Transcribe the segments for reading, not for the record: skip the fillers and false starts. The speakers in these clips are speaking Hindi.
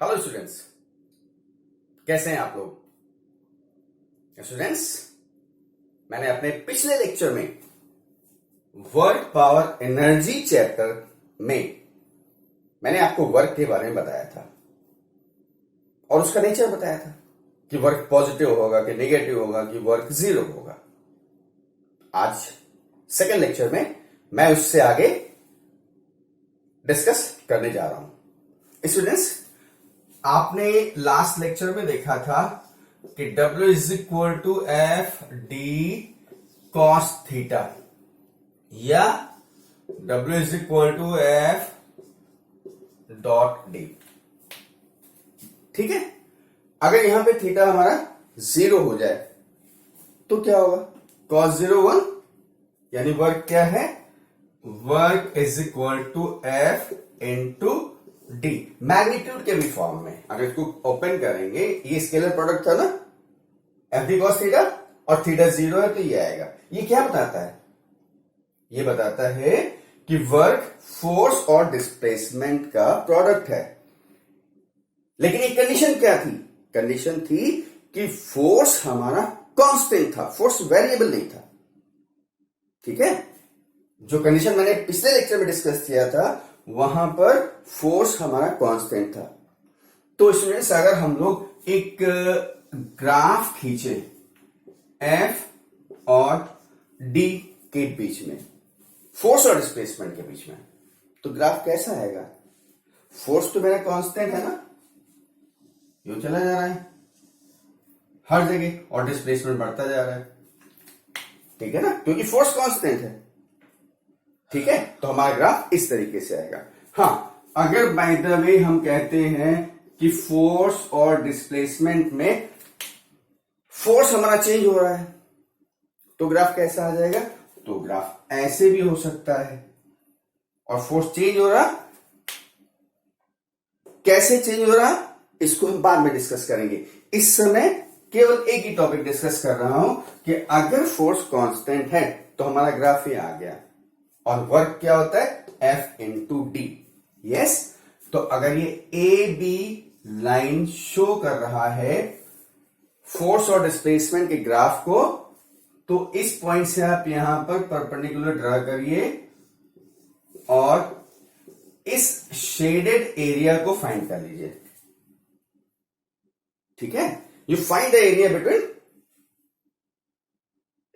हेलो स्टूडेंट्स, कैसे हैं आप लोग। स्टूडेंट्स, मैंने अपने पिछले लेक्चर में वर्क पावर एनर्जी चैप्टर में मैंने आपको वर्क के बारे में बताया था और उसका नेचर बताया था कि वर्क पॉजिटिव होगा कि नेगेटिव होगा कि वर्क जीरो होगा। आज सेकंड लेक्चर में मैं उससे आगे डिस्कस करने जा रहा हूं। स्टूडेंट्स, आपने लास्ट लेक्चर में देखा था कि W is equal to F D cos theta या W is equal to F dot D. ठीक है, अगर यहां पे थीटा हमारा जीरो हो जाए तो क्या होगा? कॉस जीरो वन, यानी वर्क क्या है? Work is equal to F into D, magnitude के भी फॉर्म में। अगर इसको ओपन करेंगे, ये स्केलर प्रोडक्ट था ना, एफ डी कॉस थीटा, और थीटा जीरो है तो ये आएगा। ये क्या बताता है? ये बताता है कि वर्क फोर्स और डिस्प्लेसमेंट का प्रोडक्ट है। लेकिन एक कंडीशन क्या थी? कंडीशन थी कि फोर्स हमारा कांस्टेंट था, फोर्स वेरिएबल नहीं था। ठीक है, जो कंडीशन मैंने पिछले लेक्चर में डिस्कस किया था वहां पर फोर्स हमारा कांस्टेंट था। तो स्टूडेंट्स, अगर हम लोग एक ग्राफ खींचे एफ और डी के बीच में, फोर्स और डिस्प्लेसमेंट के बीच में, तो ग्राफ कैसा आएगा? फोर्स तो मेरा कांस्टेंट है ना, यूं चला जा रहा है हर जगह, और डिस्प्लेसमेंट बढ़ता जा रहा है। ठीक है ना, क्योंकि फोर्स कांस्टेंट है। ठीक है, तो हमारा ग्राफ इस तरीके से आएगा। हाँ, अगर बाय द वे हम कहते हैं कि फोर्स और डिस्प्लेसमेंट में फोर्स हमारा चेंज हो रहा है तो ग्राफ कैसा आ जाएगा? तो ग्राफ ऐसे भी हो सकता है। और फोर्स चेंज हो रहा, कैसे चेंज हो रहा, इसको हम बाद में डिस्कस करेंगे। इस समय केवल एक ही टॉपिक डिस्कस कर रहा हूं कि अगर फोर्स कांस्टेंट है तो हमारा ग्राफ ये आ गया, और वर्क क्या होता है? F into D. यस, तो अगर ये ए बी लाइन शो कर रहा है फोर्स और डिस्प्लेसमेंट के ग्राफ को, तो इस पॉइंट से आप यहां पर परपेंडिकुलर ड्रा करिए और इस शेडेड एरिया को फाइंड कर लीजिए। ठीक है, you find the area between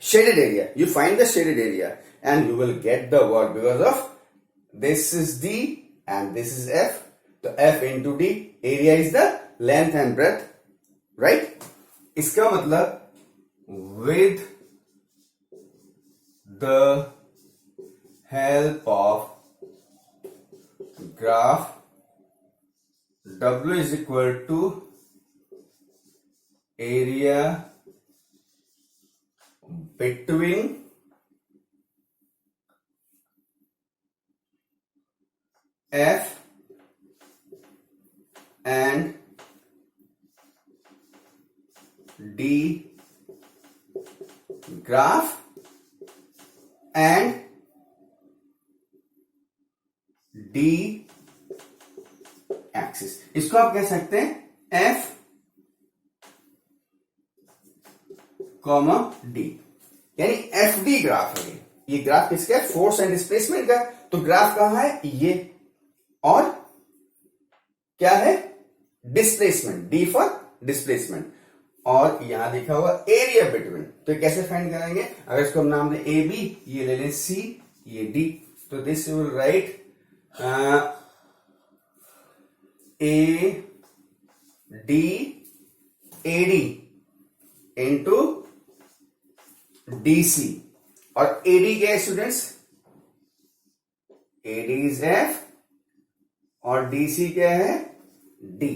shaded area. You find the shaded area and you will get the work because of this is D and this is F. So F into D, area is the length and breadth, right? इसका मतलब with the help of graph W is equal to area between F and D graph and D axis। इसको आप कह सकते हैं F कॉमा डी, यानी एफ डी ग्राफ है। ये ग्राफ किसका है? फोर्स एंड डिस्प्लेसमेंट का। तो ग्राफ कहां है? ये, और क्या है? डिस्प्लेसमेंट, डी फॉर डिस्प्लेसमेंट, और यहां लिखा हुआ एरिया बिटवीन। तो ये कैसे फाइंड करेंगे? अगर इसको हम नाम दें ए बी, ये ले लें सी, ये डी, तो this you will write A D A D into DC. और एडी क्या है स्टूडेंट्स? एडी इज एफ और डीसी क्या है? D,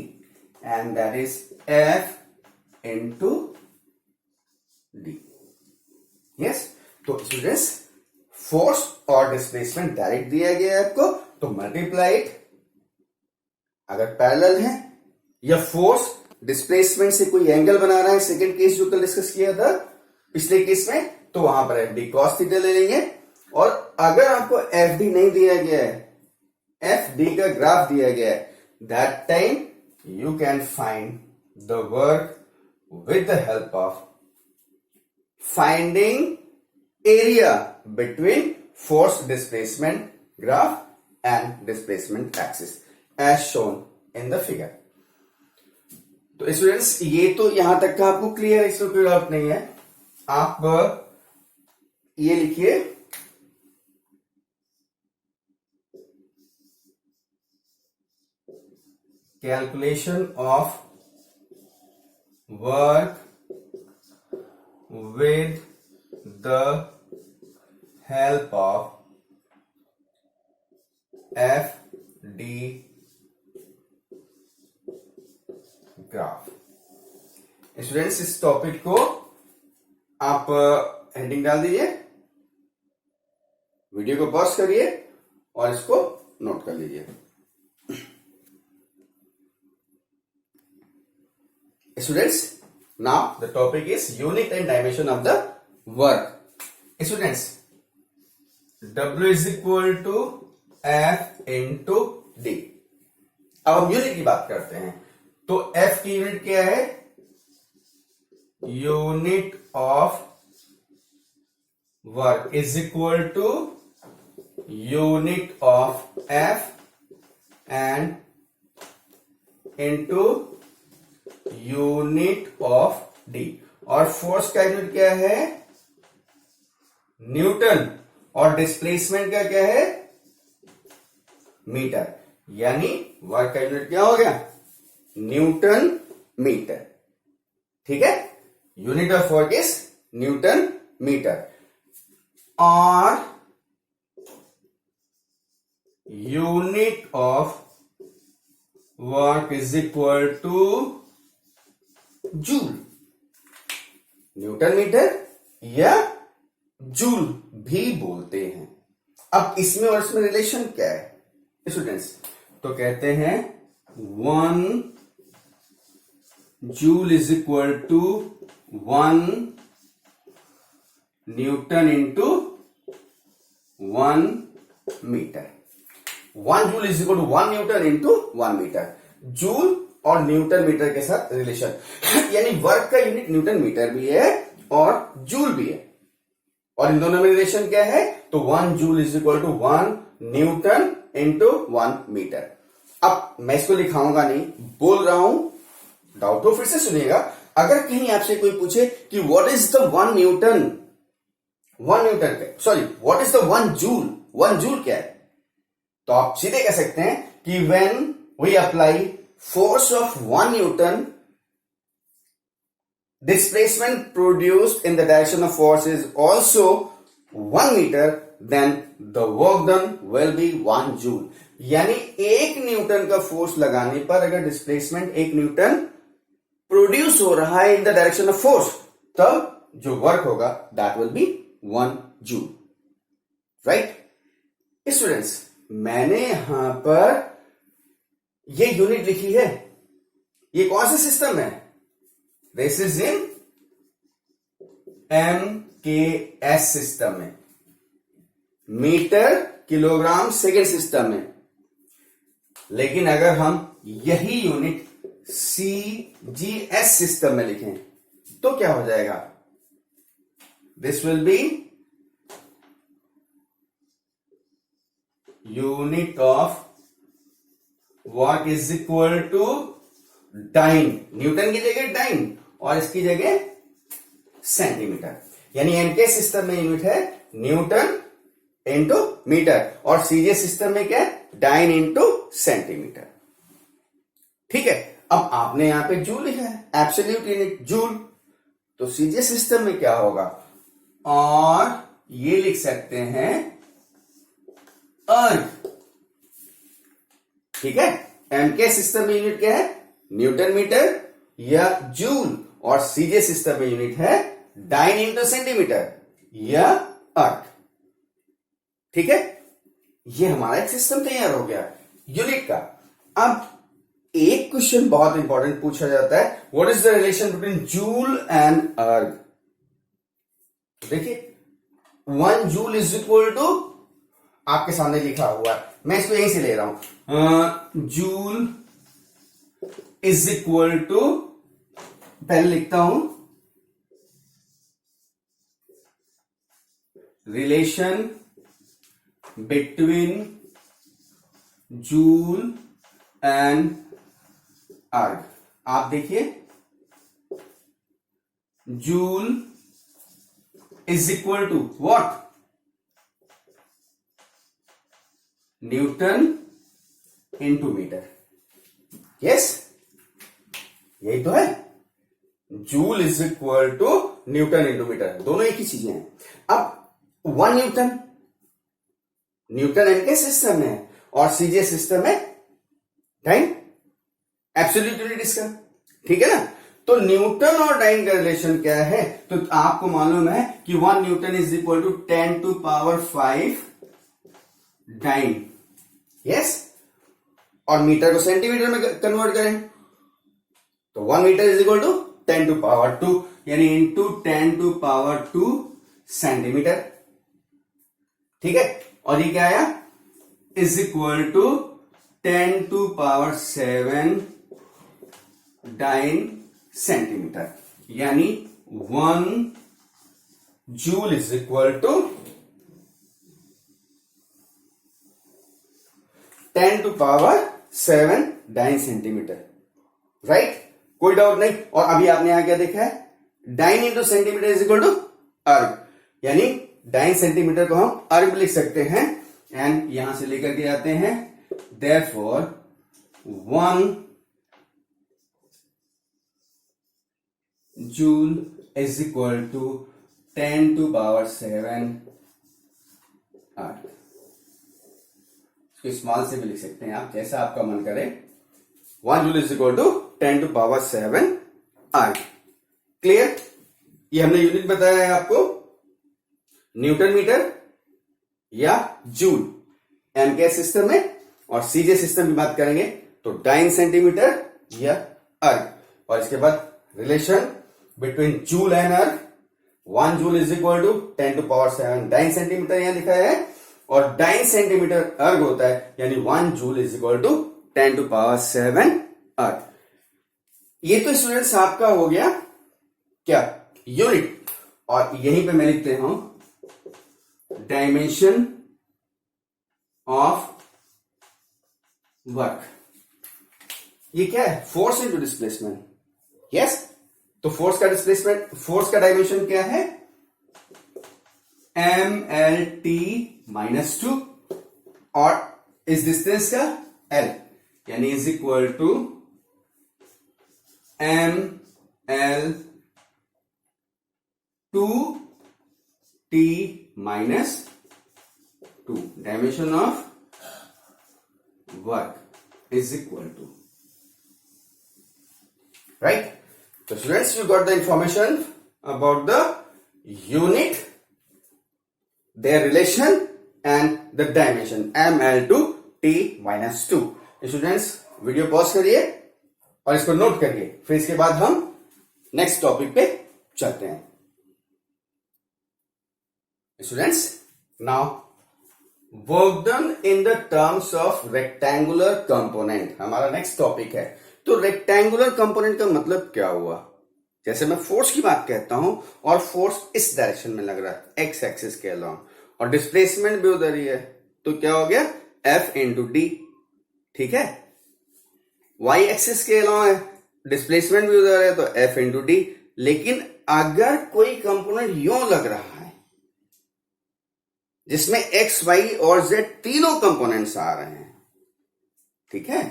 and that is F into D. Yes, तो स्टूडेंट्स, फोर्स और डिस्प्लेसमेंट डायरेक्ट दिया गया है आपको, तो मल्टीप्लाइड अगर पैरेलल है, या फोर्स डिस्प्लेसमेंट से कोई एंगल बना रहा है, सेकंड केस जो कल डिस्कस किया था पिछले केस में, तो वहां पर एफ डी कॉस थीटा ले लेंगे। और अगर आपको एफ डी नहीं दिया गया है, एफ डी का ग्राफ दिया गया है, that time you can find the work with the help of finding area between force displacement graph and displacement axis as shown in the figure. तो स्टूडेंट्स ये तो यहां तक का आपको क्लियर है, इसमें कोई डाउट नहीं है. आप ये लिखिए calculation of work with the help of FD graph. Students इस टॉपिक को आप हेडिंग डाल दीजिए, वीडियो को पॉज करिए और इसको नोट कर लीजिए. Students, now the topic is unit and dimension of the work. Students, W is equal to F into D. अब हम यूनिट की बात करते हैं. तो F की यूनिट क्या है? Unit of work is equal to unit of F and into unit of D. और फोर्स का यूनिट क्या है? न्यूटन. और डिस्प्लेसमेंट का क्या है? मीटर. यानी वर्क का यूनिट क्या हो गया? Newton metre. ठीक है, unit of work is newton metre. और unit of work is equal to joule. Newton metre या जूल भी बोलते हैं. अब इसमें और इसमें रिलेशन क्या है स्टूडेंट्स? तो कहते हैं 1 joule is equal to 1 newton into 1 metre. 1 joule is equal to 1 newton into 1 metre. Joule और न्यूटन मीटर के साथ रिलेशन, यानी वर्क का यूनिट न्यूटन मीटर भी है और जूल भी है. और इन दोनों में रिलेशन क्या है? तो 1 joule is equal to 1 newton into 1 metre. अब मैं इसको लिखाऊंगा नहीं, बोल रहा हूं, डाउट हो फिर से सुनिएगा. अगर कहीं आपसे कोई पूछे कि what is the 1 newton, 1 newton sorry what is the 1 joule, 1 joule क्या है? तो आप सीधे कह सकते हैं कि when we apply force of 1 Newton, displacement produced in the direction of force is also 1 meter, then the work done will be 1 joule. यानी 1 न्यूटन का फोर्स लगाने पर अगर डिस्प्लेसमेंट 1 न्यूटन प्रोड्यूस हो रहा है in the direction of force, तब जो वर्क होगा that will be 1 joule. Right students, मैंने यहां पर ये यूनिट लिखी है. ये कौन सा सिस्टम है? This is in MKS system में, मीटर किलोग्राम सेकेंड सिस्टम में. लेकिन अगर हम यही यूनिट CGS सिस्टम में लिखें तो क्या हो जाएगा? This will be unit of work is equal to dyne. Newton की जगह डाइन और इसकी जगह सेंटीमीटर. यानी एमके सिस्टम में यूनिट है न्यूटन इंटू मीटर और सीजे सिस्टम में क्या है? Dyne into centimetre. ठीक है, अब आपने यहां पे जूल लिखा है, एब्सोल्यूट यूनिट जूल. तो सीजे सिस्टम में क्या होगा? और ये लिख सकते हैं अर्ग. ठीक है, एमके सिस्टम में यूनिट क्या है? न्यूटन मीटर या जूल. और सीजे सिस्टम में यूनिट है डाइन इंटू सेंटीमीटर या अर्ग. ठीक है, ये हमारा एक सिस्टम तैयार हो गया यूनिट का. अब एक क्वेश्चन बहुत इंपॉर्टेंट पूछा जाता है, what is the relation between joule and अर्ग? देखिए 1 जूल इज इक्वल टू, आपके सामने लिखा हुआ है, मैं इसको यहीं से ले रहा हूं, जूल इज इक्वल टू, पहले लिखता हूं, relation between joule and erg. आप देखिए, joule is equal to what, newton into metre. Yes, यही तो है, joule is equal to newton into metre, दोनों एक ही चीजें हैं। अब 1 न्यूटन, न्यूटन एनके सिस्टम है और सीजे सिस्टम है टाइम, एब्सोल्यूट यूनिट का, ठीक है ना। तो न्यूटन और डाइन का रिलेशन क्या है, तो आपको मालूम है कि 1 newton is equal to 10 to power 5 dyne. Yes, और मीटर को सेंटीमीटर में कन्वर्ट करें तो 1 metre is equal to 10 to power 2, यानी इंटू 10 टू पावर 2 सेंटीमीटर। ठीक है, और ये क्या आया, is equal to 10 to power 7 dyne centimetre, यानी 1 joule is equal to 10 to power 7 dyne centimetre. Right, कोई डाउट नहीं। और अभी आपने यहां क्या देखा है, dyne into centimetre is equal to erg, यानी डाइन सेंटीमीटर को हम अर्ग लिख सकते हैं, एंड यहां से लेकर के आते हैं, therefore 1 joule is equal to 10 to power 7 erg. इसको स्मॉल से भी लिख सकते हैं आप, जैसा आपका मन करे। 1 joule is equal to 10 to power 7 erg. Clear, ये हमने यूनिट बताया है आपको, न्यूटन मीटर या जूल एमके सिस्टम में, और सीजे सिस्टम की बात करेंगे तो डाइन सेंटीमीटर या अर्ग। और इसके बाद relation between joule and erg, 1 joule is equal to 10 to power 7 dyne centimetre यहां लिखा है, और डाइन सेंटीमीटर अर्ग होता है, यानी 1 joule is equal to 10 to power 7 erg. ये तो स्टूडेंट्स आपका हो गया क्या, यूनिट। और यहीं पे मैं लिखते हूं डायमेंशन ऑफ वर्क। ये क्या है, फोर्स इंटू डिस्प्लेसमेंट। यस, तो फोर्स का डिस्प्लेसमेंट, फोर्स का डायमेंशन क्या है, MLT माइनस 2, और इस डिस्टेंस का L, यानी is equal to ML 2T minus 2, dimension of work is equal to, right. So students, you got the information about the unit, their relation and the dimension ML to T minus 2। Students, video pause करिए और इसको नोट करिए, फिर इसके बाद हम नेक्स्ट टॉपिक पे चलते हैं। Students, now work done in the terms of rectangular component हमारा नेक्स्ट टॉपिक है। तो रेक्टेंगुलर कंपोनेंट का मतलब क्या हुआ, जैसे मैं फोर्स की बात कहता हूं और फोर्स इस डायरेक्शन में लग रहा है एक्स एक्सिस के अलोंग, और डिस्प्लेसमेंट भी उधर ही है, तो क्या हो गया, F इंटू डी। ठीक है, वाई एक्सिस के अलोंग है, डिस्प्लेसमेंट भी उधर है, तो F इंटू डी। लेकिन अगर कोई कंपोनेंट यूं लग रहा है जिसमें एक्स वाई और जेड तीनों कंपोनेंट्स आ रहे हैं, ठीक है,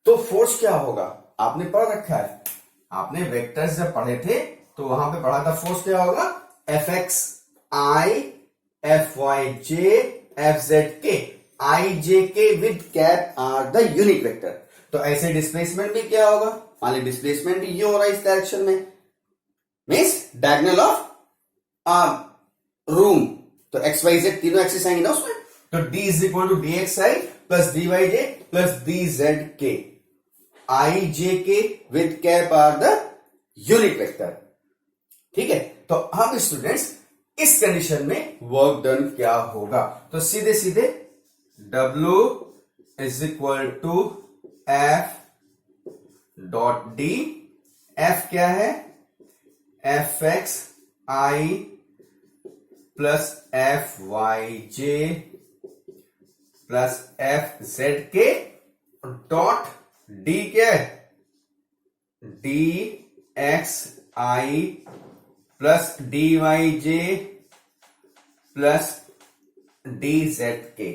तो फोर्स क्या होगा, आपने पढ़ रखा है, आपने वेक्टर्स जब पढ़े थे तो वहां पे पढ़ा था, फोर्स क्या होगा, F X I F Y J F Z K, I J K with cap R the unit vector. तो ऐसे डिस्प्लेसमेंट भी क्या होगा, मान ली डिस्प्लेसमेंट भी ये हो रहा है इस डायरेक्शन में, मीन्स डायगोनल ऑफ रूम, तो एक्स वाई जेड तीनों एक्सिस आएंगे ना उसमें, तो D is equal to D X I plus D Y J plus D Z K, I J K with cap R the unit vector. ठीक है, तो हम स्टूडेंट्स इस कंडीशन में वर्क डन क्या होगा, तो सीधे सीधे W is equal to F dot D, F क्या है, F X I plus F Y J plus F Z K dot D क्या है, D X I plus D Y J plus D Z K.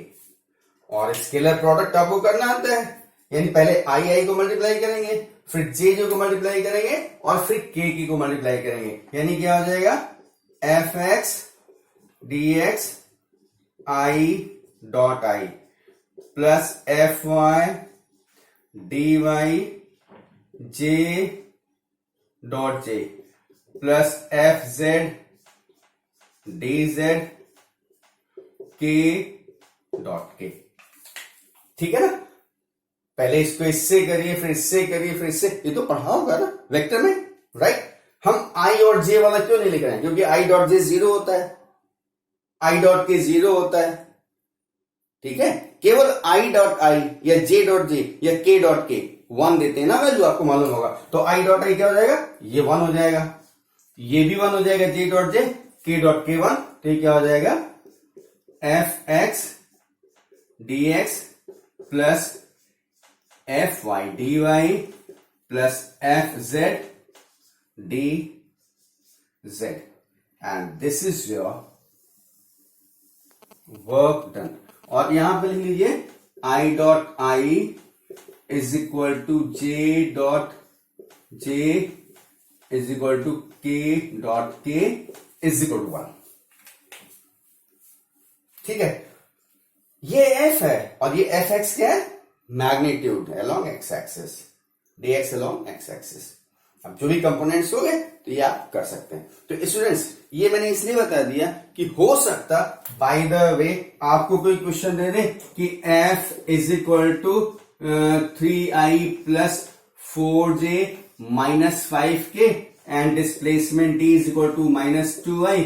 और स्केलर प्रोडक्ट आपको करना आता है, यानी पहले आई आई को मल्टीप्लाई करेंगे, फिर जे जे को मल्टीप्लाई करेंगे और फिर के को मल्टीप्लाई करेंगे, यानी क्या हो जाएगा, F X D X I dot I plus F Y D Y J dot J plus F Z D Z K dot K. ठीक है ना, पहले इसको इससे करिए, फिर इससे करिए, फिर इससे, ये तो पढ़ा होगा ना वेक्टर में, राइट। हम आई और जे वाला क्यों नहीं लिख रहे हैं, क्योंकि आई डॉट जे 0 होता है, आई डॉट के 0 होता है। ठीक है, केवल आई डॉट आई या जे डॉट जे या के डॉट के 1 देते हैं ना वैल्यू, आपको मालूम होगा, तो आई डॉट आई क्या हो जाएगा, ये 1 हो जाएगा, ये भी 1 हो जाएगा, जे डॉट जे के डॉट के 1, तो ये क्या हो जाएगा, F X D X plus F Y D Y plus F Z D Z, and this is your work done. और यहां पे लिख लीजिए I dot I is equal to J dot J is equal to K dot K is equal to 1। ठीक है, ये एफ है और ये एफ एक्स क्या है, magnitude along x axis, D x along x axis. अब जो भी कंपोनेंट्स हो गए तो ये आप कर सकते हैं। तो स्टूडेंट्स ये मैंने इसलिए बता दिया कि हो सकता बाय द वे आपको कोई क्वेश्चन दे दे कि F is equal to 3i plus 4j minus 5k and displacement d is equal to minus 2i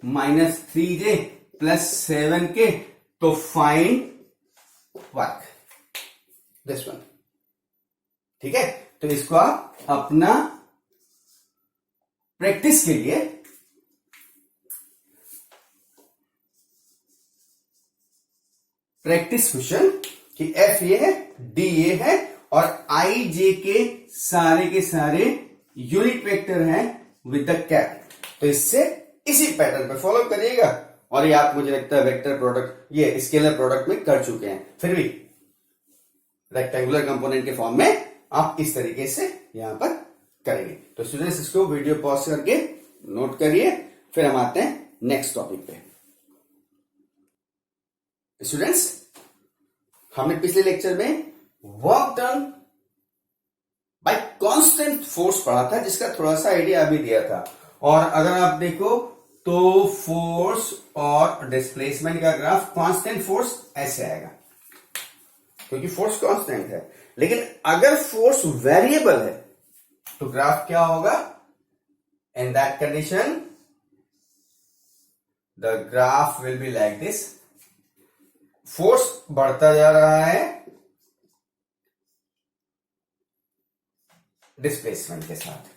minus 3j plus 7k, तो फाइंड वर्क दिस वन। ठीक है, तो इसको आप अपना प्रैक्टिस के लिए प्रैक्टिस क्वेश्चन कि एफ ये है, डी ये है और आई जे के सारे यूनिट वेक्टर हैं विद द कैप। तो इससे इसी पैटर्न पे फॉलो करिएगा और ये आप मुझे लगता है वेक्टर प्रोडक्ट, ये स्केलर प्रोडक्ट में कर चुके हैं, फिर भी रेक्टेंगुलर कंपोनेंट के फॉर्म में आप इस तरीके से यहां पर करेंगे। तो स्टूडेंट्स इसको वीडियो पॉज करके नोट करिए, फिर हम आते हैं नेक्स्ट टॉपिक पे। स्टूडेंट्स हमने पिछले लेक्चर में work done by constant force पढ़ा था, जिसका थोड़ा सा आइडिया अभी दिया था। और अगर आप देखो तो फोर्स और डिस्प्लेसमेंट का ग्राफ कांस्टेंट फोर्स ऐसे आएगा, क्योंकि फोर्स कांस्टेंट है। लेकिन अगर फोर्स वेरिएबल है तो ग्राफ क्या होगा, in that condition the graph will be like this. Force बढ़ता जा रहा है डिस्प्लेसमेंट के साथ।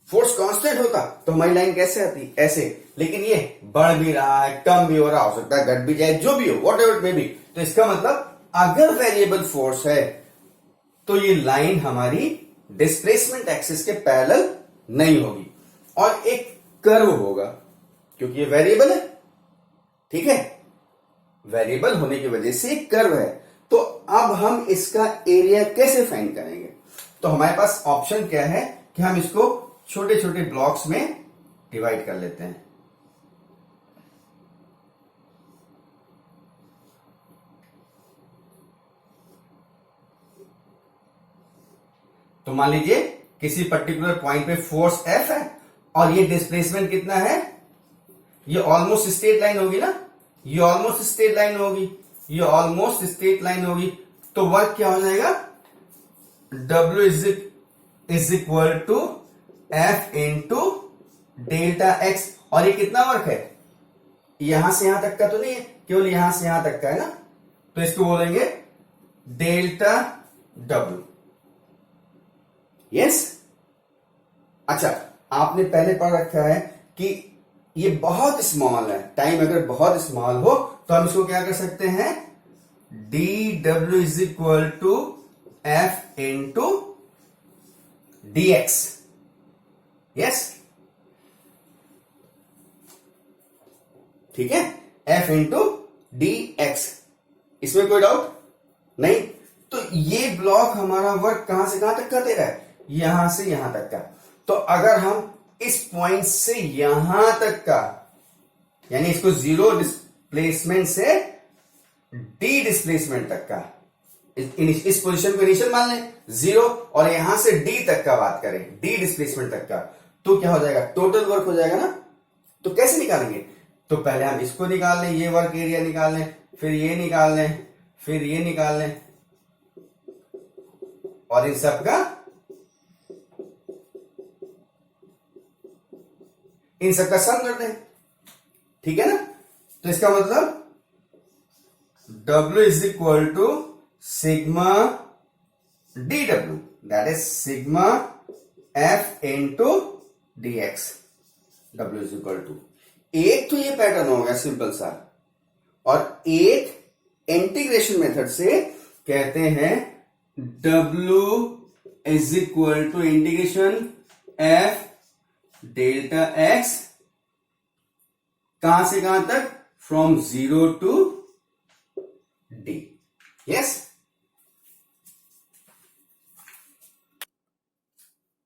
फोर्स कांस्टेंट होता तो हमारी लाइन कैसे आती, ऐसे, लेकिन ये बढ़ भी रहा है, कम भी हो रहा, हो सकता है घट भी जाए, जो भी हो, what ever it may be. तो इसका मतलब अगर वेरिएबल फोर्स है तो ये लाइन हमारी डिस्प्लेसमेंट एक्सिस के पैरेलल नहीं होगी और एक कर्व होगा, क्योंकि ये वेरिएबल है। ठीक है, वेरिएबल होने की वजह से एक कर्व है। तो अब हम इसका एरिया कैसे फाइंड करेंगे, तो हमारे पास ऑप्शन क्या है कि हम इसको छोटे छोटे ब्लॉक्स में डिवाइड कर लेते हैं। तो मान लीजिए किसी पर्टिकुलर पॉइंट पे फोर्स एफ है और ये डिस्प्लेसमेंट कितना है, ये ऑलमोस्ट स्ट्रेट लाइन होगी ना, ये ऑलमोस्ट स्ट्रेट लाइन होगी, ये ऑलमोस्ट स्ट्रेट लाइन होगी। तो वर्क क्या हो जाएगा, W is equal to F into delta X. और ये कितना वर्क है, यहां से यहां तक का तो नहीं है, केवल यहां से यहां तक का है ना, तो इसको बोलेंगे डेल्टा W। यस। अच्छा, आपने पहले पढ़ रखा है कि ये बहुत स्मॉल है, टाइम अगर बहुत स्मॉल हो तो हम इसको क्या कर सकते हैं, D W is equal to F into D X. Yes, ठीक है, एफ इंटू डी एक्स, इसमें कोई डाउट नहीं। तो ये ब्लॉक हमारा वर्क कहां से कहां तक का दे रहा है, यहां से यहां तक का। तो अगर हम इस पॉइंट से यहां तक का, यानी इसको जीरो डिस्प्लेसमेंट से डी डिस्प्लेसमेंट तक का, इस पोजीशन को इनिशियल मान लें जीरो, और यहां से डी तक का बात करें, डी डिस्प्लेसमेंट तक का, तो क्या हो जाएगा, टोटल वर्क हो जाएगा ना। तो कैसे निकालेंगे, तो पहले हम इसको निकाल लें, ये वर्क एरिया निकाल लें, फिर ये निकाल लें, फिर ये निकाल लें, और इन सब का सम कर दें, ठीक है ना। तो इसका मतलब W is equal to sigma D W, that is sigma F into D X. W is equal to, एक तो ये पैटर्न हो गया सिंपल सा, और एक इंटीग्रेशन मेथड से कहते हैं W is equal to integration F delta X, कहां से कहां तक, from zero to D. Yes,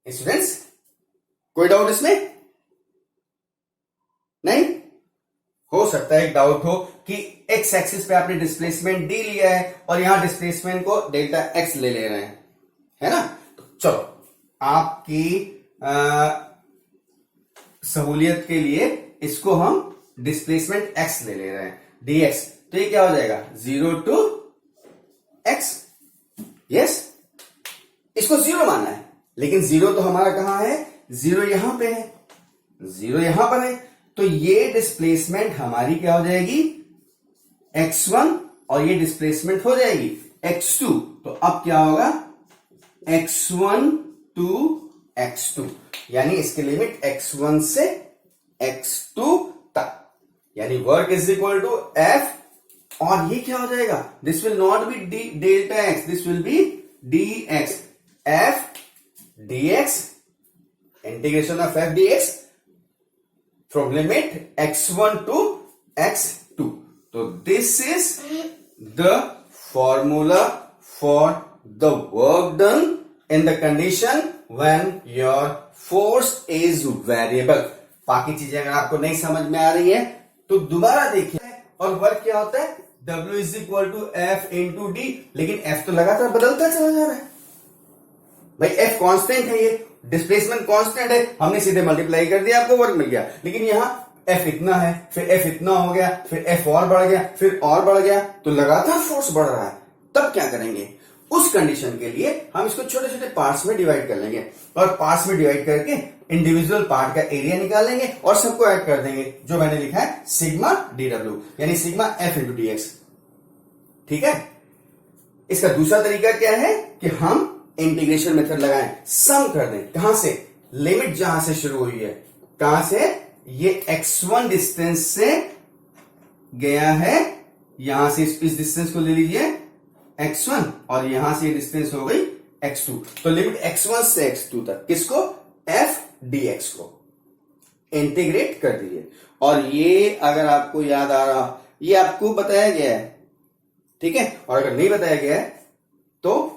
students कोई डाउट इसमें नहीं? हो सकता है एक डाउट हो कि एक्स एक्सिस पे आपने डिस्प्लेसमेंट डी लिया है और यहां डिस्प्लेसमेंट को डेल्टा एक्स ले रहे हैं, है ना। तो चलो, आपकी सहूलियत के लिए इसको हम डिस्प्लेसमेंट एक्स ले रहे हैं, डी एक्स। तो ये क्या हो जाएगा, जीरो टू एक्स। यस, इसको जीरो मानना है, लेकिन जीरो तो हमारा कहां है, जीरो यहां पे है, जीरो यहां पर है। तो ये डिस्प्लेसमेंट हमारी क्या हो जाएगी, x1, और ये डिस्प्लेसमेंट हो जाएगी x2। तो अब क्या होगा, x1 टू x2, यानी इसकी लिमिट x1 से x2 तक, यानी work is equal to F, और ये क्या हो जाएगा, this will not be D delta X, this will be D X, F D X, integration of F D X from limit x1 to x2. So this is the formula for the work done in the condition when your force is variable. बाकी चीजें अगर आपको नहीं समझ में आ रही है तो दोबारा देखिए। और वर्क क्या होता है, W is equal to F into D, लेकिन F तो लगातार बदलता चला जा रहा है भाई, F कांस्टेंट है, ये डिस्प्लेसमेंट कांस्टेंट है, हमने सीधे मल्टीप्लाई कर दिया, आपको वर्क मिल गया। लेकिन यहां F इतना है, फिर F इतना हो गया, फिर F और बढ़ गया, फिर और बढ़ गया, तो लगातार फोर्स बढ़ रहा है। तब क्या करेंगे, उस कंडीशन के लिए हम इसको छोटे छोटे पार्ट्स में डिवाइड कर लेंगे, और पार्ट्स में डिवाइड करके इंडिविजुअल पार्ट का एरिया निकालेंगे और सबको ऐड कर देंगे, जो मैंने लिखा है सिग्मा डी डब्ल्यू, यानी sigma F into D x. ठीक है, इसका दूसरा तरीका क्या है कि हम इंटीग्रेशन मेथड लगाएं, सम कर दें, कहां से, लिमिट जहां से शुरू हुई है, कहां से, ये x1 डिस्टेंस से गया है, यहां से इस डिस्टेंस को ले लीजिए x1, और यहां से ये डिस्टेंस हो गई x2। तो लिमिट x1 से x2 तक, किसको, f dx को इंटीग्रेट कर दीजिए। और ये अगर आपको याद आ रहा, ये आपको बताया गया है, ठीक है। और अगर नहीं बताया गया है तो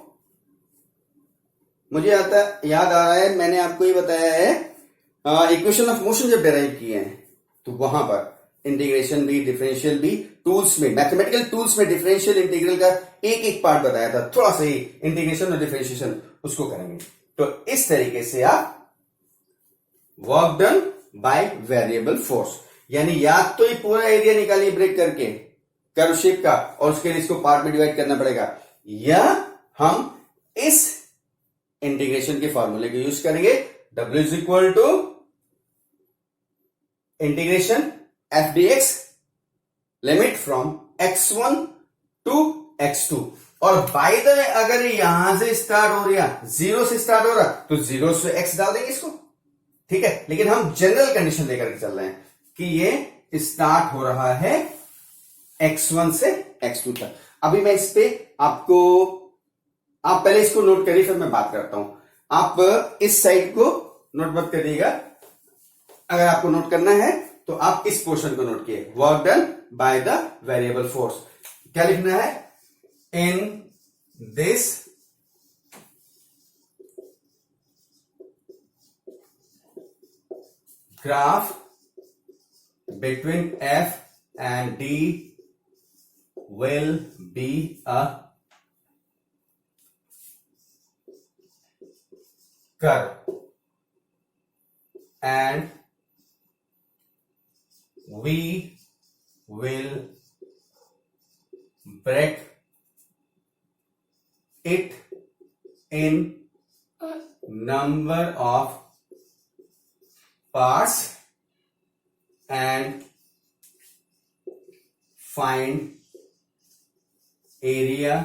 मुझे याद आ रहा है, मैंने आपको ये बताया है, इक्वेशन ऑफ मोशन जब डेराइव किए हैं तो वहां पर इंटीग्रेशन भी, डिफरेंशियल भी, टूल्स में, मैथमेटिकल टूल्स में डिफरेंशियल इंटीग्रल का एक एक पार्ट बताया था, थोड़ा सा ही इंटीग्रेशन और डिफरेंशिएशन उसको करेंगे। तो इस तरीके से आप work done by variable force, यानी या तो ये पूरा एरिया निकालिए ब्रेक करके कर्व शेप का, और उसके लिए इसको पार्ट में डिवाइड करना पड़ेगा, या हम इस इंटीग्रेशन के फॉर्मूले को यूज करेंगे, W is equal to integration F D X, limit from x1 to x2, और बाय द वे अगर यहां से स्टार्ट हो रहा, 0 से स्टार्ट हो रहा, तो 0 से x डाल देंगे इसको, ठीक है। लेकिन हम जनरल कंडीशन लेकर के चल रहे हैं कि ये स्टार्ट हो रहा है x1 से x2 तक। अभी मैं इस पे आपको, आप पहले इसको नोट करिए, फिर मैं बात करता हूं। आप इस साइड को नोट मत करिएगा, अगर आपको नोट करना है तो आप इस पोर्शन को नोट किए, work done by the variable force. क्या लिखना है, in this graph between F and D will be a curve and we will break it in number of parts and find area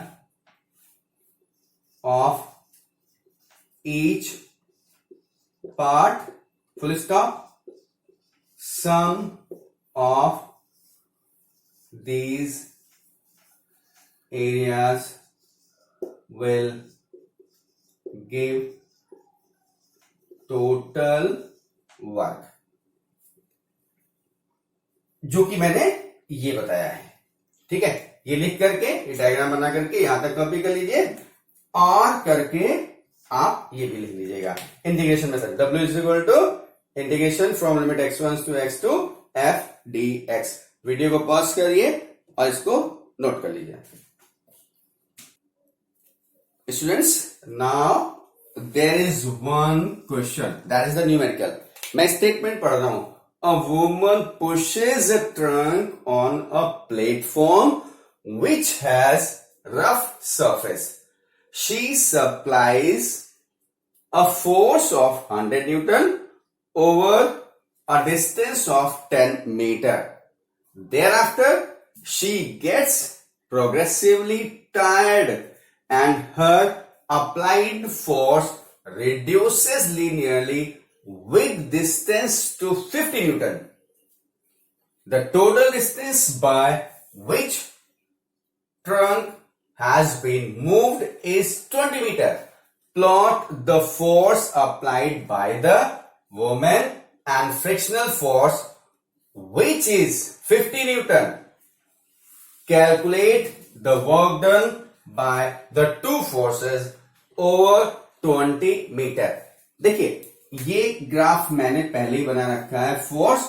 of each part, full stop. Sum of these areas will give total work, जो कि मैंने ये बताया है, ठीक है। ये लिख करके, ये डायग्राम बना करके यहां तक कॉपी कर लीजिए और करके आप ये भी लिख लीजिएगा। Integration method, W is equal to integration from limit x1 to x2 f dx। Video को पॉज करिए और इसको नोट कर लीजिए। Students, now there is one question, that is the numerical. मैं स्टेटमेंट पढ़ रहा हूं। A woman pushes a trunk on a platform which has rough surface. She supplies a force of 100 Newton over a distance of 10 meter. Thereafter, she gets progressively tired and her applied force reduces linearly with distance to 50 Newton. The total distance by which trunk has been moved is 20 meter. Plot the force applied by the woman and frictional force which is 50 Newton. Calculate the work done by the two forces over 20 meter. देखिए, ये ग्राफ मैंने पहले ही बना रखा है। फोर्स,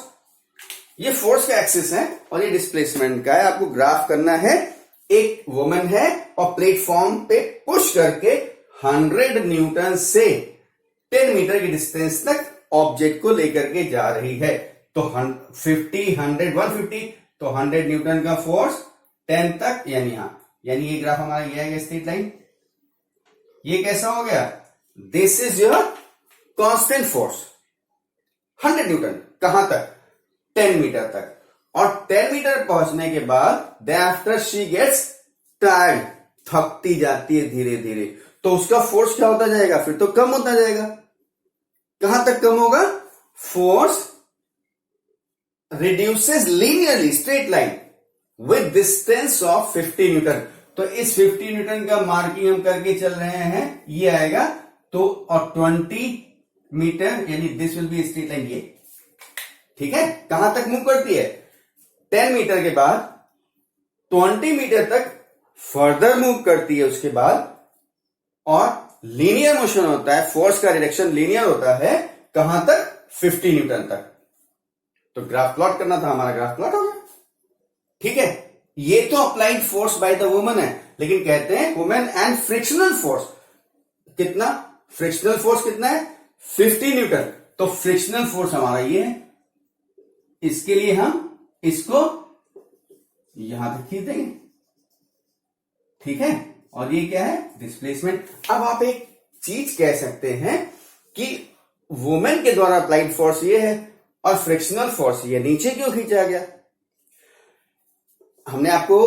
ये फोर्स का एक्सिस है और ये डिस्प्लेसमेंट का है। आपको ग्राफ करना है, एक वुमन है और प्लेटफॉर्म पे पुश करके 100 न्यूटन से 10 मीटर की डिस्टेंस तक ऑब्जेक्ट को लेकर के जा रही है। तो 50, 100, 150, तो 100 न्यूटन का फोर्स 10 तक, यानी यानी ये ग्राफ हमारा ये है, स्ट्रेट लाइन। ये कैसा हो गया, this is your constant force 100 Newton, कहां तक, 10 मीटर तक। और 10 मीटर पहुंचने के बाद thereafter she gets tired, थकती जाती है धीरे धीरे, तो उसका फोर्स क्या होता जाएगा, फिर तो कम होता जाएगा। कहां तक कम होगा, force reduces linearly straight line with distance of 50 Newton. तो इस 50 न्यूटन का मार्किंग हम करके चल रहे हैं, ये आएगा। तो और 20 मीटर यानी this will be straight line, ये ठीक है। कहां तक मूव करती है, 10 मीटर के बाद 20 मीटर तक फर्दर मूव करती है उसके बाद, और लीनियर मोशन होता है, फोर्स का रिडक्शन लीनियर होता है। कहां तक, 50 न्यूटन तक। तो ग्राफ प्लॉट करना था, हमारा ग्राफ प्लॉट हो गया, ठीक है। ये तो applied force by the woman है, लेकिन कहते हैं वुमेन एंड फ्रिक्शनल फोर्स कितना, फ्रिक्शनल फोर्स कितना है, 50 न्यूटन। तो फ्रिक्शनल फोर्स हमारा ये है, इसके लिए हम इसको यहां तक खींच देंगे, ठीक है। और ये क्या है, डिस्प्लेसमेंट। अब आप एक चीज कह सकते हैं कि वुमेन के द्वारा अप्लाइड फोर्स ये है और फ्रिक्शनल फोर्स ये नीचे क्यों खींचा गया। हमने आपको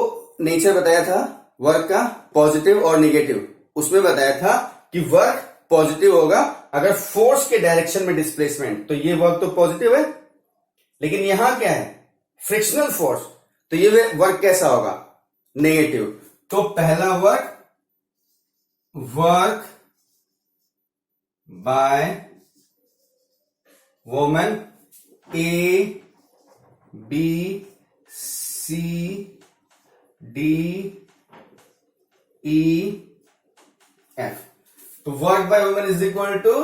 नेचर बताया था वर्क का पॉजिटिव और निगेटिव, उसमें बताया था कि वर्क पॉजिटिव होगा अगर फोर्स के डायरेक्शन में डिस्प्लेसमेंट, तो ये वर्क तो पॉजिटिव है। लेकिन यहां क्या है, फ्रिक्शनल फोर्स, तो ये वर्क कैसा होगा, नेगेटिव। तो पहला work by woman A B C D E F. तो work by woman is equal to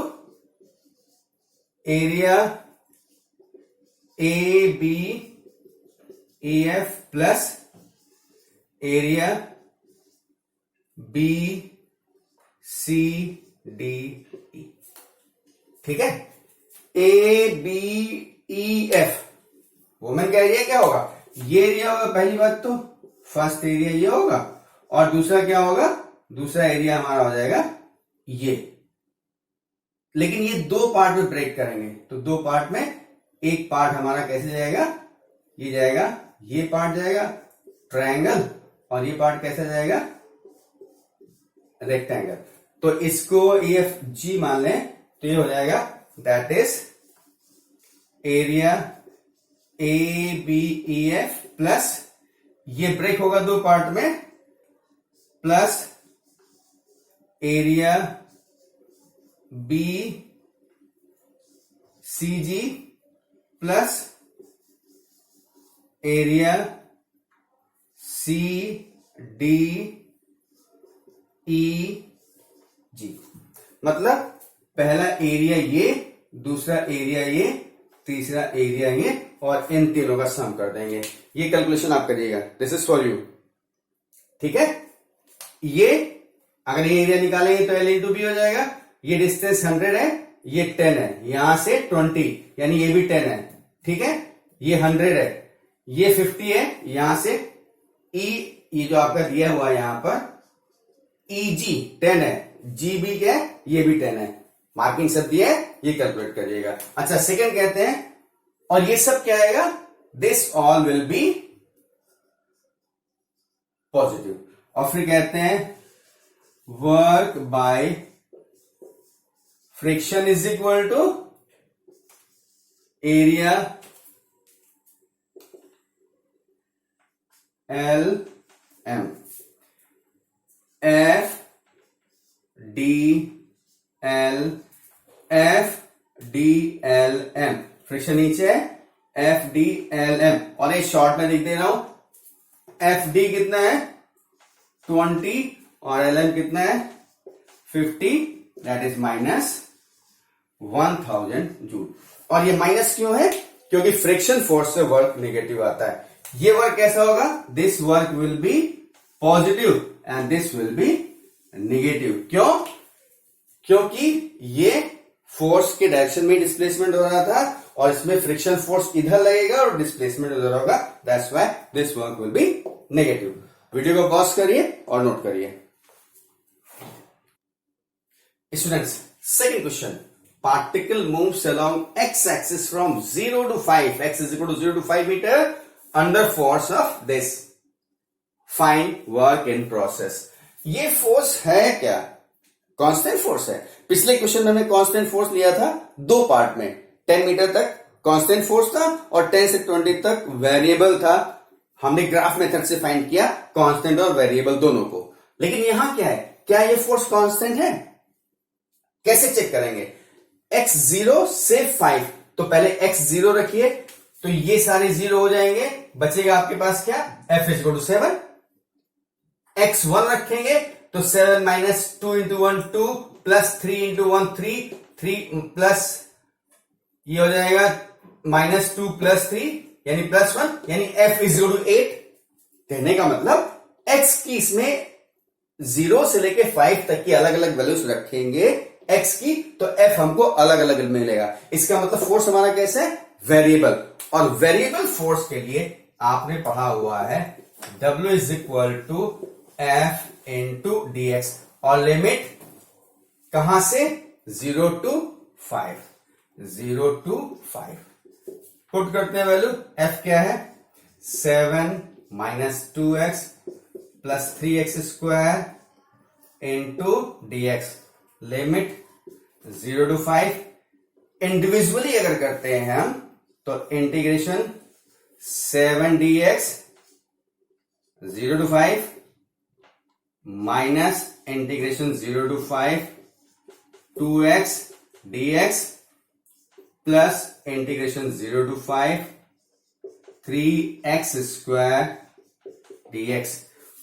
area A B E F plus area B C D E. ठीक है, A B E F, women का एरिया क्या होगा, ये एरिया होगा पहली बात तो, फर्स्ट एरिया ये होगा, और दूसरा क्या होगा, दूसरा एरिया हमारा हो जाएगा ये। लेकिन ये दो पार्ट में ब्रेक करेंगे, तो दो पार्ट में एक पार्ट हमारा कैसे जाएगा, ये जाएगा, ये पार्ट जाएगा ट्रायंगल, और ये पार्ट कैसा जाएगा, रेक्टेंगल। तो इसको एफ जी मान लें, तो ये हो जाएगा that is area A B E F plus, ये ब्रेक होगा दो पार्ट में, plus area B C G plus area C D E G. मतलब पहला एरिया ये, दूसरा एरिया ये, तीसरा एरिया ये, और इन तीनों का सम कर देंगे। ये कैलकुलेशन आप करिएगा, दिस इज फॉर यू। ठीक है, ये अगर ये एरिया निकालेंगे तो L इंटू बी हो जाएगा। ये डिस्टेंस 100 है, ये 10 है, यहां से 20, यानी ये भी 10 है। ठीक है, ये 100 है, ये 50 है, यहां से ई, ये जो आपका दिया हुआ है यहां पर ई जी 10 है, जी भी क्या है, ये भी 10 है, मार्किंग सब दिया है, ये कैलकुलेट करिएगा। अच्छा, सेकंड कहते हैं, और ये सब क्या आएगा, this all will be positive. और फिर कहते हैं work by friction is equal to area L M F D L F D L M, friction नीचे है, एफ डी एल एम, और ये शॉर्ट में लिख दे रहा हूं, एफ डी कितना है 20 और एल एम कितना है 50, दैट इज माइनस 1000 जूल। और ये माइनस क्यों है, क्योंकि फ्रिक्शन फोर्स से वर्क नेगेटिव आता है। ये वर्क कैसा होगा, this work will be positive and this will B negative. क्यों, क्योंकि ये फोर्स के डायरेक्शन में डिस्प्लेसमेंट हो रहा था, और इसमें फ्रिक्शन फोर्स इधर लगेगा और डिस्प्लेसमेंट उधर होगा, that's why this work will be negative. Video को पॉज करिए और नोट करिए। Students, second question, particle moves along x axis from 0 to 5, x is equal to 0 to 5 meter under force of this, find work in process. ये फोर्स है क्या, कांस्टेंट फोर्स है। पिछले क्वेश्चन में हमने कांस्टेंट फोर्स लिया था दो पार्ट में, 10 मीटर तक कांस्टेंट फोर्स था और 10 से 20 तक वेरिएबल था। हमने ग्राफ मेथड से फाइंड किया कांस्टेंट और वेरिएबल दोनों को। लेकिन यहां क्या है, क्या ये फोर्स कांस्टेंट है, कैसे चेक करेंगे, x0 से 5, तो पहले x0 रखिए, तो ये सारे 0 हो जाएंगे, बचेगा आपके पास क्या, f is equal to 7, x1 रखेंगे तो 7 minus 2 into 1 2 plus 3 into 1 3 3 plus ये हो जाएगा माइनस 2 प्लस 3 यानी प्लस 1, यानी f इज इक्वल टू 8। कहने का मतलब x की इसमें 0 से लेके 5 तक की अलग अलग वैल्यूज रखेंगे x की, तो f हमको अलग अलग मिलेगा। इसका मतलब फोर्स हमारा कैसे है, वेरिएबल। और वेरिएबल फोर्स के लिए आपने पढ़ा हुआ है W is equal to F into D X, और लिमिट कहां से 0 to 5, 0 to 5 पुट करते हैं वैल्यू, F क्या है 7 minus 2x plus 3x square into dx, limit 0 to 5। Individually अगर करते हैं हम तो integration 7dx 0 to 5 minus integration 0 to 5 2x dx plus integration 0 to 5 3x square dx।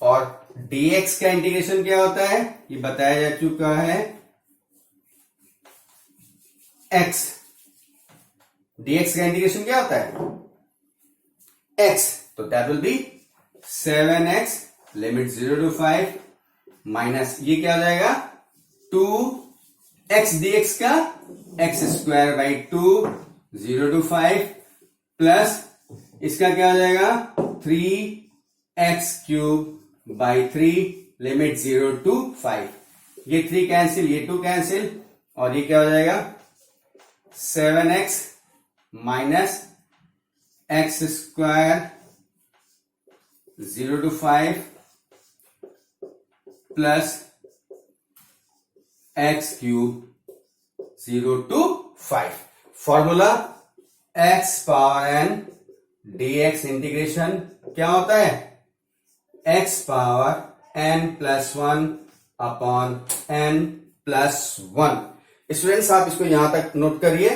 और dx का इंटीग्रेशन क्या होता है ये बताया जा चुका है, x। dx का इंटीग्रेशन क्या होता है x, तो that will be 7x limit 0 to 5 minus ये क्या हो जाएगा 2x dx का x square by 2 0 to 5 plus इसका क्या हो जाएगा 3x cube by 3 limit 0 to 5। ये 3 कैंसिल, ये 2 कैंसिल, और ये क्या हो जाएगा 7x minus x square 0 to 5 plus x cube 0 to 5। Formula x power n dx integration क्या होता है x power n plus 1 upon n plus 1। Students आप इसको यहां तक नोट करिए,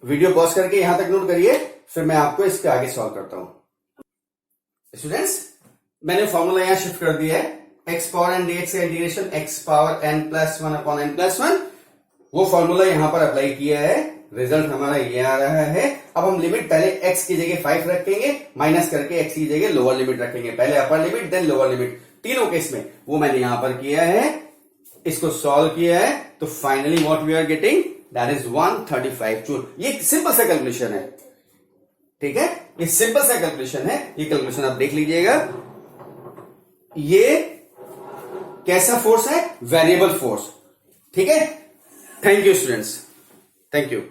वीडियो पॉज करके यहां तक नोट करिए, फिर मैं आपको इसके आगे सॉल्व करता हूं। स्टूडेंट्स मैंने फॉर्मूला यहां शिफ्ट कर दिया है, x पावर n dx का integration x power n plus 1 upon n plus 1, वो फॉर्मूला यहां पर अप्लाई किया है, रिजल्ट हमारा ये आ रहा है। अब हम लिमिट पहले x की जगह 5 रखेंगे, माइनस करके x की जगह लोअर लिमिट रखेंगे, पहले upper limit then lower limit, तीनों केस में वो मैंने यहां पर किया है, इसको सॉल्व किया है, तो finally what we are getting that is 135 joule. ये सिंपल सा कैलकुलेशन है, ठीक है, ये सिंपल सा कैलकुलेशन है, ये कैलकुलेशन आप देख लीजिएगा। ये कैसा फोर्स है वेरिएबल फोर्स, ठीक है। Thank you students, thank you.